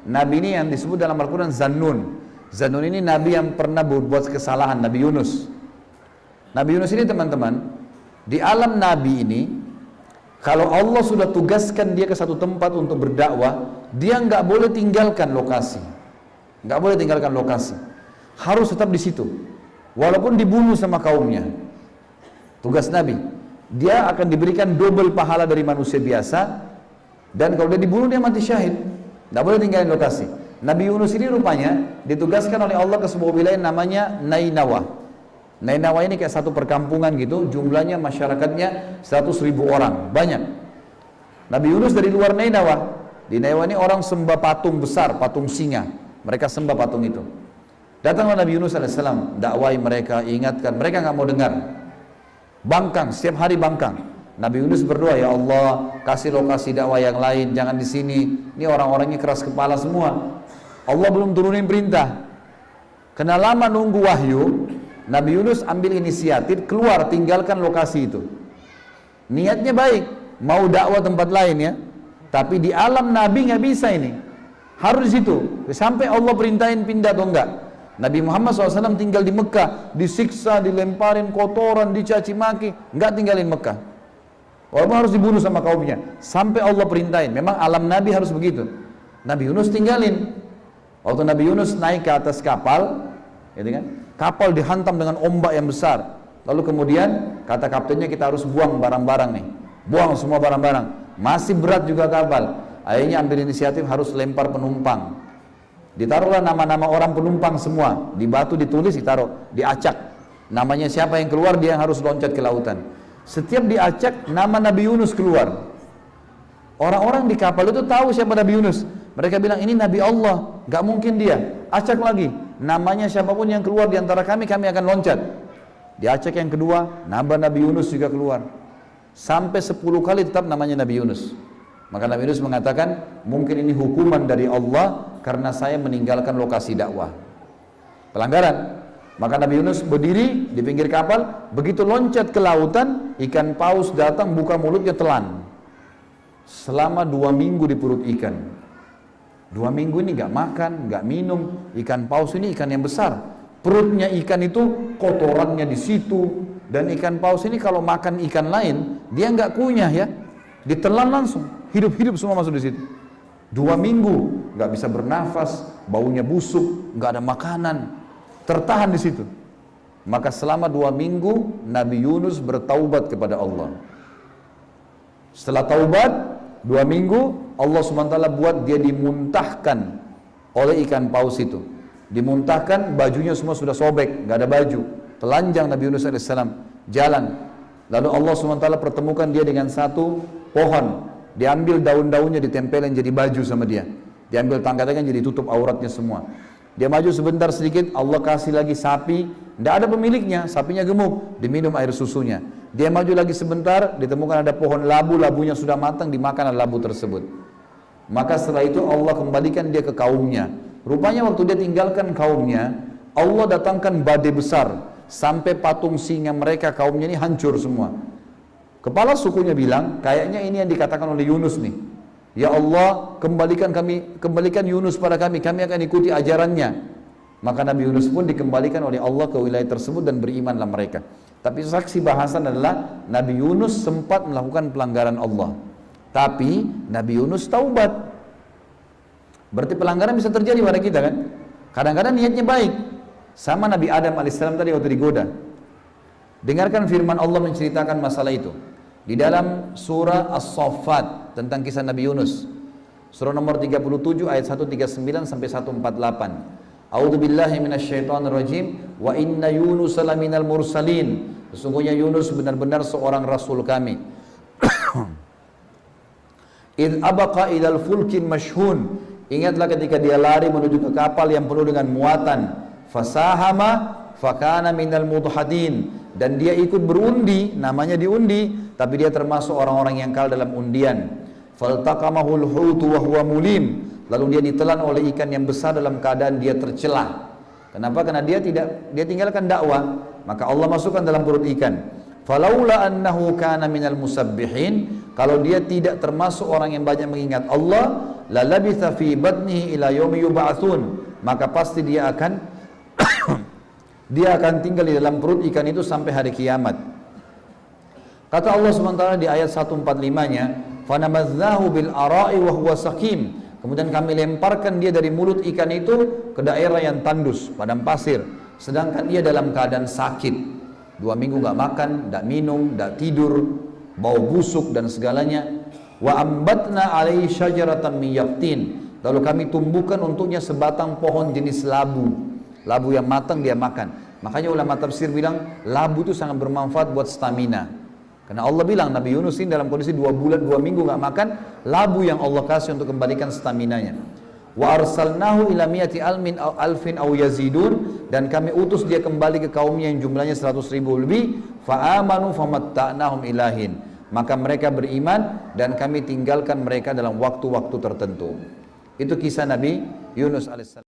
Nabi ini yang disebut dalam Al-Quran Zannun. Zannun ini Nabi yang pernah berbuat kesalahan, Nabi Yunus. Nabi Yunus ini teman-teman, di alam Nabi ini, kalau Allah sudah tugaskan dia ke satu tempat untuk berdakwah, dia nggak boleh tinggalkan lokasi. Nggak boleh tinggalkan lokasi. Harus tetap di situ. Walaupun dibunuh sama kaumnya. Tugas Nabi. Dia akan diberikan double pahala dari manusia biasa. Dan kalau dia dibunuh, dia mati syahid. Nggak boleh tinggalin lokasi. Nabi Yunus ini rupanya ditugaskan oleh Allah ke sebuah wilayah namanya Nainawa. Nainawa ini kayak satu perkampungan gitu. Jumlahnya masyarakatnya 100.000 orang. Banyak. Nabi Yunus dari luar Nainawa. Di Nainawa ini orang sembah patung besar, patung singa. Mereka sembah patung itu. Datanglah Nabi Yunus AS, dakwai mereka, ingatkan. Mereka nggak mau dengar. Bangkang, setiap hari bangkang. Nabi Yunus berdoa, ya Allah, kasih lokasi dakwah yang lain, jangan di sini. Ini orang-orangnya keras kepala semua. Allah belum turunin perintah. Kena lama nunggu wahyu, Nabi Yunus ambil inisiatif, keluar, tinggalkan lokasi itu. Niatnya baik, mau dakwah tempat lain ya. Tapi di alam Nabi nggak bisa ini. Harus di situ. Sampai Allah perintahin pindah atau enggak. Nabi Muhammad SAW tinggal di Mekah, disiksa, dilemparin kotoran, dicaci maki, nggak tinggalin Mekah. Walaupun harus dibunuh sama kaumnya, sampai Allah perintahin. Memang alam Nabi harus begitu. Nabi Yunus tinggalin. Waktu Nabi Yunus naik ke atas kapal, gitu kan? Kapal dihantam dengan ombak yang besar. Lalu kemudian kata kaptennya, kita harus buang barang-barang nih, buang semua barang-barang. Masih berat juga kapal. Akhirnya ambil inisiatif harus lempar penumpang. Ditaruhlah nama-nama orang penumpang semua, di batu ditulis, ditaruh, diacak. Namanya siapa yang keluar, dia yang harus loncat ke lautan. Setiap diacak, nama Nabi Yunus keluar. Orang-orang di kapal itu tahu siapa Nabi Yunus. Mereka bilang, ini Nabi Allah, gak mungkin dia. Acak lagi, namanya siapapun yang keluar di antara kami akan loncat. Diacak yang kedua, nama Nabi Yunus juga keluar. Sampai 10 kali tetap namanya Nabi Yunus. Maka Nabi Yunus mengatakan, mungkin ini hukuman dari Allah karena saya meninggalkan lokasi dakwah. Pelanggaran. Maka Nabi Yunus berdiri di pinggir kapal, begitu loncat ke lautan, ikan paus datang buka mulutnya telan. Selama 2 minggu di perut ikan. 2 minggu ini gak makan, gak minum. Ikan paus ini ikan yang besar. Perutnya ikan itu kotorannya di situ. Dan ikan paus ini kalau makan ikan lain, dia gak kunyah ya. Ditelan langsung. Hidup-hidup semua masuk di situ. 2 minggu nggak bisa bernafas, baunya busuk, nggak ada makanan, tertahan di situ. Maka selama 2 minggu Nabi Yunus bertaubat kepada Allah. Setelah taubat 2 minggu, Allah SWT buat dia dimuntahkan oleh ikan paus itu. Dimuntahkan, bajunya semua sudah sobek, nggak ada baju. Telanjang Nabi Yunus AS jalan. Lalu Allah SWT pertemukan dia dengan satu pohon. Diambil daun-daunnya, ditempelin jadi baju sama dia. Diambil tangkatnya jadi tutup auratnya semua. Dia maju sebentar sedikit, Allah kasih lagi sapi, tidak ada pemiliknya, sapinya gemuk, diminum air susunya. Dia maju lagi sebentar, ditemukan ada pohon labu, labunya sudah matang, dimakan labu tersebut. Maka setelah itu Allah kembalikan dia ke kaumnya. Rupanya waktu dia tinggalkan kaumnya, Allah datangkan badai besar, sampai patung singa mereka, kaumnya ini hancur semua. Kepala sukunya bilang, kayaknya ini yang dikatakan oleh Yunus nih. Ya Allah, kembalikan Yunus pada kami akan ikuti ajarannya. Maka Nabi Yunus pun dikembalikan oleh Allah ke wilayah tersebut dan berimanlah mereka. Tapi saksi bahasan adalah Nabi Yunus sempat melakukan pelanggaran Allah. Tapi Nabi Yunus taubat. Berarti pelanggaran bisa terjadi pada kita kan? Kadang-kadang niatnya baik. Sama Nabi Adam alaihissalam tadi waktu digoda. Dengarkan firman Allah menceritakan masalah itu. Di dalam surah As-Saffat tentang kisah Nabi Yunus. Surah nomor 37 ayat 139 sampai 148. A'udzu billahi minasyaitonir rajim wa inna Yunus laminal mursalin. Sesungguhnya Yunus benar-benar seorang rasul kami. Id abaqa ilal fulkin mashhun. Ingatlah ketika dia lari menuju ke kapal yang penuh dengan muatan. Fasahama fakana minal mudhadin. Dan dia ikut berundi, namanya diundi, tapi dia termasuk orang-orang yang kalah dalam undian. Faltaqamahul hutu wa huwa mulim. Lalu dia ditelan oleh ikan yang besar dalam keadaan dia tercelah. Kenapa? Karena dia tinggalkan dakwah. Maka Allah masukkan dalam perut ikan. Falaula annahu kana minal musabbihin, kalau dia tidak termasuk orang yang banyak mengingat Allah, la labitha fi batnihi ila yaumi yub'atsun, maka pasti dia akan dia akan tinggal di dalam perut ikan itu sampai hari kiamat. Kata Allah SWT di ayat 145-nya, "Fanabadzahu bil ara'i wa huwa saqim." Kemudian kami lemparkan dia dari mulut ikan itu ke daerah yang tandus, padang pasir, sedangkan dia dalam keadaan sakit. 2 minggu nggak makan, nggak minum, nggak tidur, bau busuk dan segalanya. Wa ambatna alaihi syajaratan min yaqtin. Lalu kami tumbuhkan untuknya sebatang pohon jenis labu. Labu yang matang dia makan. Makanya ulama tafsir bilang labu itu sangat bermanfaat buat stamina. Karena Allah bilang Nabi Yunus ini dalam kondisi 2 bulan 2 minggu nggak makan, labu yang Allah kasih untuk kembalikan staminanya. Wa arsalnahu ila mi'ati alfin aw yazidun, dan kami utus dia kembali ke kaumnya yang jumlahnya 100.000 lebih. Fa amanu famatta'nahum ilahin, maka mereka beriman dan kami tinggalkan mereka dalam waktu-waktu tertentu. Itu kisah Nabi Yunus alaihissalam.